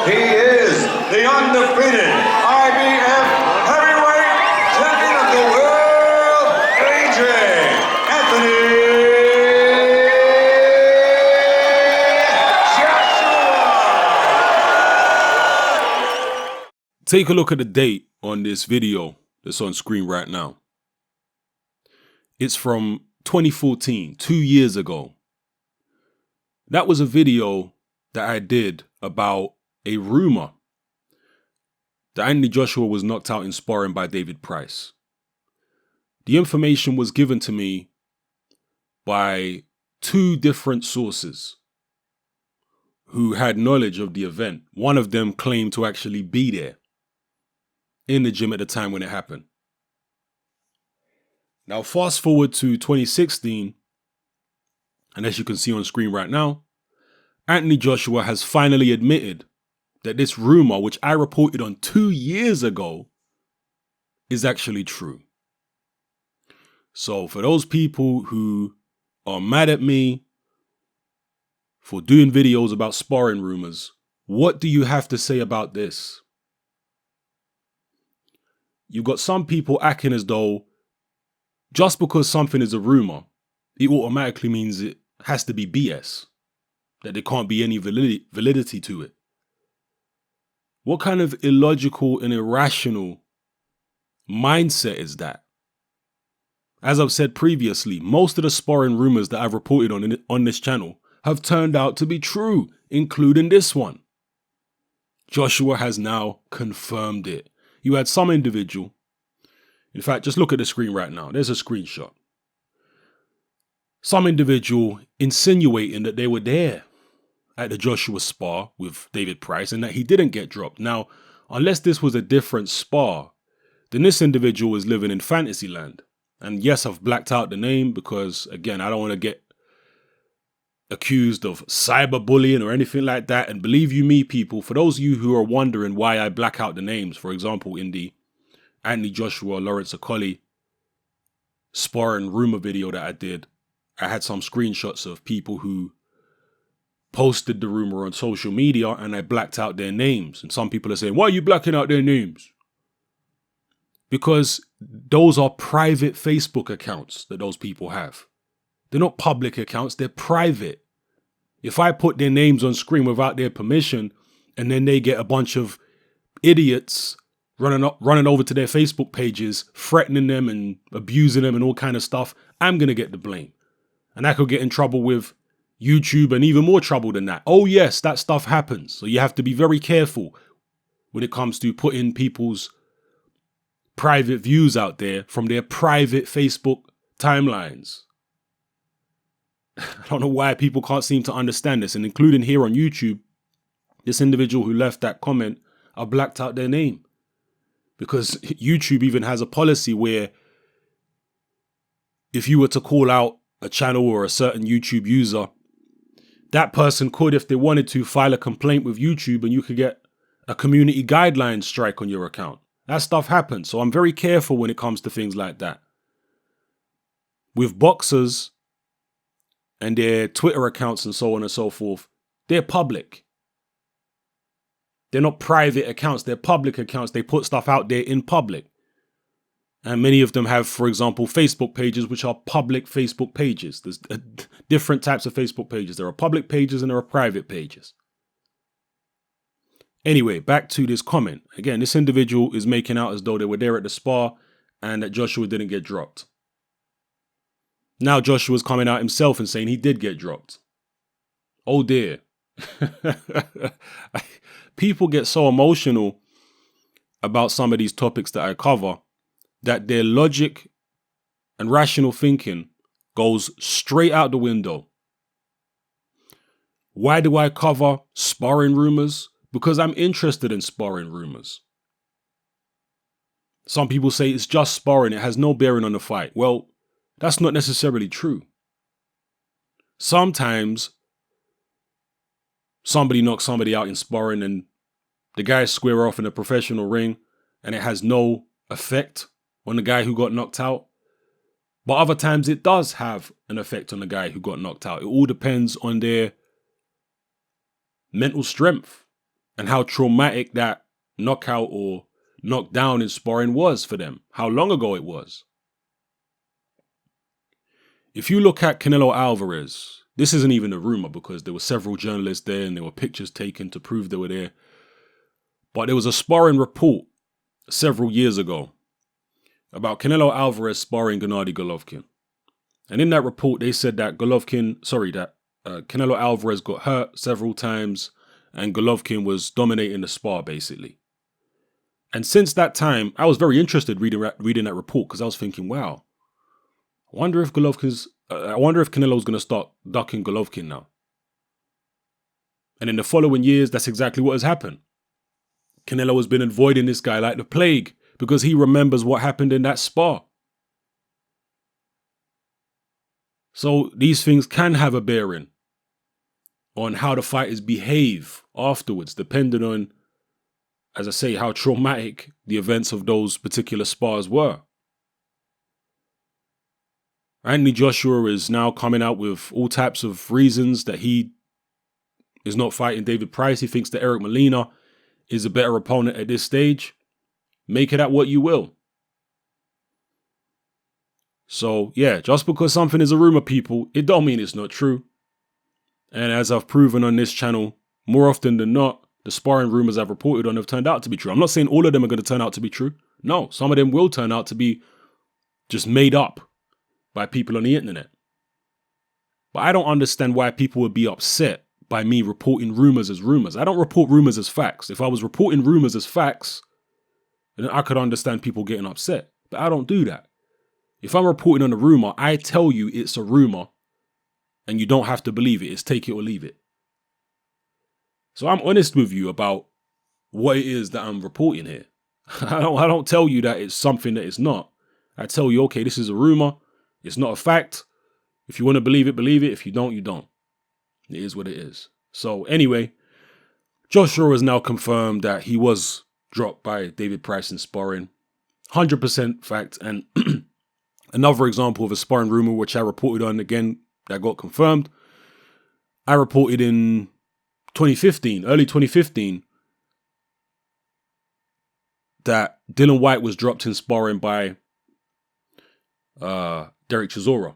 He is the undefeated IBF heavyweight champion of the world, AJ Anthony Joshua. Take a look at the date on this video that's on screen right now. It's from 2014, 2 years ago. That was a video that I did about a rumor that Anthony Joshua was knocked out in sparring by David Price. The information was given to me by 2 different sources who had knowledge of the event. One of them claimed to actually be there in the gym at the time when it happened. Now, fast forward to 2016, and as you can see on screen right now, Anthony Joshua has finally admitted that this rumor, which I reported on 2 years ago, is actually true. So for those people who are mad at me for doing videos about sparring rumors, what do you have to say about this? You've got some people acting as though just because something is a rumor, it automatically means it has to be BS, that there can't be any validity to it. What kind of illogical and irrational mindset is that? As I've said previously, most of the sparring rumors that I've reported on this channel have turned out to be true, including this one. Joshua has now confirmed it. You had some individual, in fact, just look at the screen right now. There's a screenshot. Some individual insinuating that they were there at the Joshua spar with David Price and that he didn't get dropped. Now, unless this was a different spar, then this individual is living in fantasy land. And yes, I've blacked out the name because, again, I don't want to get accused of cyberbullying or anything like that. And believe you me, people, for those of you who are wondering why I black out the names, for example, in the Anthony Joshua, Lawrence Okolie sparring rumor video that I did, I had some screenshots of people who posted the rumor on social media and I blacked out their names. And some people are saying, why are you blacking out their names? Because those are private Facebook accounts that those people have. They're not public accounts, they're private. If I put their names on screen without their permission and then they get a bunch of idiots running over to their Facebook pages, threatening them and abusing them and all kind of stuff, I'm going to get the blame. And I could get in trouble with YouTube and even more trouble than that. Oh yes, that stuff happens. So you have to be very careful when it comes to putting people's private views out there from their private Facebook timelines. I don't know why people can't seem to understand this. And including here on YouTube, this individual who left that comment, I blacked out their name. Because YouTube even has a policy where if you were to call out a channel or a certain YouTube user, that person could, if they wanted to, file a complaint with YouTube and you could get a community guidelines strike on your account. That stuff happens. So I'm very careful when it comes to things like that. With boxers and their Twitter accounts and so on and so forth, they're public. They're not private accounts, they're public accounts. They put stuff out there in public. And many of them have, for example, Facebook pages, which are public Facebook pages. There's different types of Facebook pages. There are public pages and there are private pages. Anyway, back to this comment. Again, this individual is making out as though they were there at the spar and that Joshua didn't get dropped. Now Joshua's coming out himself and saying he did get dropped. Oh dear. People get so emotional about some of these topics that I cover that their logic and rational thinking goes straight out the window. Why do I cover sparring rumors? Because I'm interested in sparring rumors. Some people say it's just sparring, it has no bearing on the fight. Well, that's not necessarily true. Sometimes somebody knocks somebody out in sparring and the guys square off in a professional ring and it has no effect on the guy who got knocked out. But other times it does have an effect on the guy who got knocked out. It all depends on their mental strength. and how traumatic that knockout or knockdown in sparring was for them, how long ago it was. If you look at Canelo Álvarez, this isn't even a rumor because there were several journalists there and there were pictures taken to prove they were there. But there was a sparring report several years ago about Canelo Álvarez sparring Gennady Golovkin. And in that report, they said that Canelo Álvarez got hurt several times and Golovkin was dominating the spar, basically. And since that time, I was very interested reading that report because I was thinking, wow, I wonder if Canelo's going to start ducking Golovkin now. And in the following years, that's exactly what has happened. Canelo has been avoiding this guy like the plague because he remembers what happened in that spar. So these things can have a bearing on how the fighters behave afterwards, depending on, as I say, how traumatic the events of those particular spars were. Anthony Joshua is now coming out with all types of reasons that he is not fighting David Price. He thinks that Eric Molina is a better opponent at this stage. Make it at what you will. So, yeah, just because something is a rumor, people, it don't mean it's not true. And as I've proven on this channel, more often than not, the sparring rumors I've reported on have turned out to be true. I'm not saying all of them are going to turn out to be true. No, some of them will turn out to be just made up by people on the internet. But I don't understand why people would be upset by me reporting rumors as rumors. I don't report rumors as facts. If I was reporting rumors as facts, then I could understand people getting upset. But I don't do that. If I'm reporting on a rumor, I tell you it's a rumor and you don't have to believe it. It's take it or leave it. So I'm honest with you about what it is that I'm reporting here. I don't tell you that it's something that it's not. I tell you, okay, this is a rumor. It's not a fact. If you want to believe it, believe it. If you don't, you don't. It is what it is. So anyway, Joshua has now confirmed that he was dropped by David Price in sparring. 100% fact. And another example of a sparring rumor, which I reported on again, that got confirmed. I reported in 2015, early 2015, that Dillian Whyte was dropped in sparring by Dereck Chisora.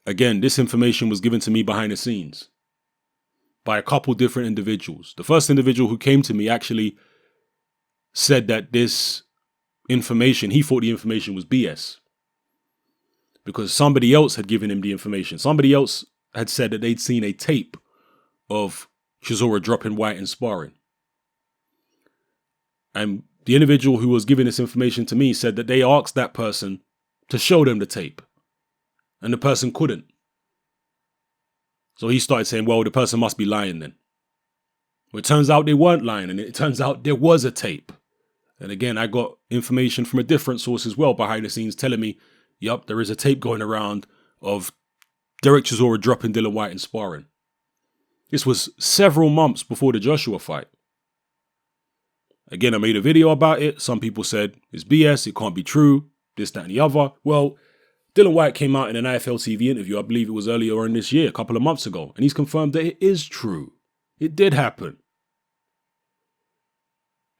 Again, this information was given to me behind the scenes by a couple different individuals. The first individual who came to me actually said that this information, he thought the information was BS because somebody else had given him the information. Somebody else had said that they'd seen a tape of Chisora dropping Whyte in sparring. And the individual who was giving this information to me said that they asked that person to show them the tape. And the person couldn't. So he started saying, well, the person must be lying then. Well, it turns out they weren't lying, and it turns out there was a tape. And again, I got information from a different source as well behind the scenes telling me, yup, there is a tape going around of Dereck Chisora dropping Dillian Whyte in sparring. This was several months before the Joshua fight. Again, I made a video about it. Some people said it's BS, it can't be true, this, that, and the other. Well, Dillian Whyte came out in an IFL TV interview, I believe it was earlier on this year, a couple of months ago, and he's confirmed that it is true. It did happen.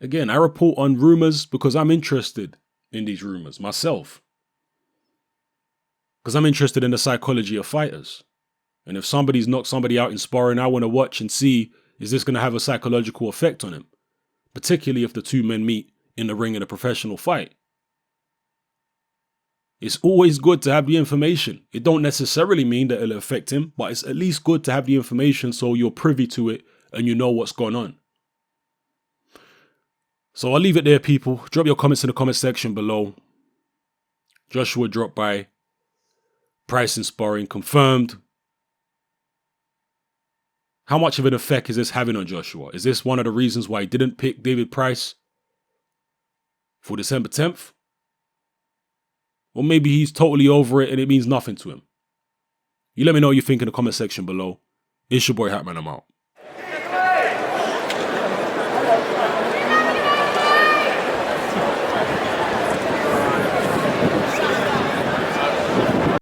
Again, I report on rumors because I'm interested in these rumors myself. Because I'm interested in the psychology of fighters. And if somebody's knocked somebody out in sparring, I want to watch and see, is this going to have a psychological effect on him? Particularly if the two men meet in the ring in a professional fight. It's always good to have the information. It don't necessarily mean that it'll affect him, but it's at least good to have the information so you're privy to it and you know what's going on. So I'll leave it there, people. Drop your comments in the comment section below. Joshua dropped by Price in sparring, confirmed. How much of an effect is this having on Joshua? Is this one of the reasons why he didn't pick David Price for December 10th? Or maybe he's totally over it and it means nothing to him. You let me know what you think in the comment section below. It's your boy Hatman, I'm out.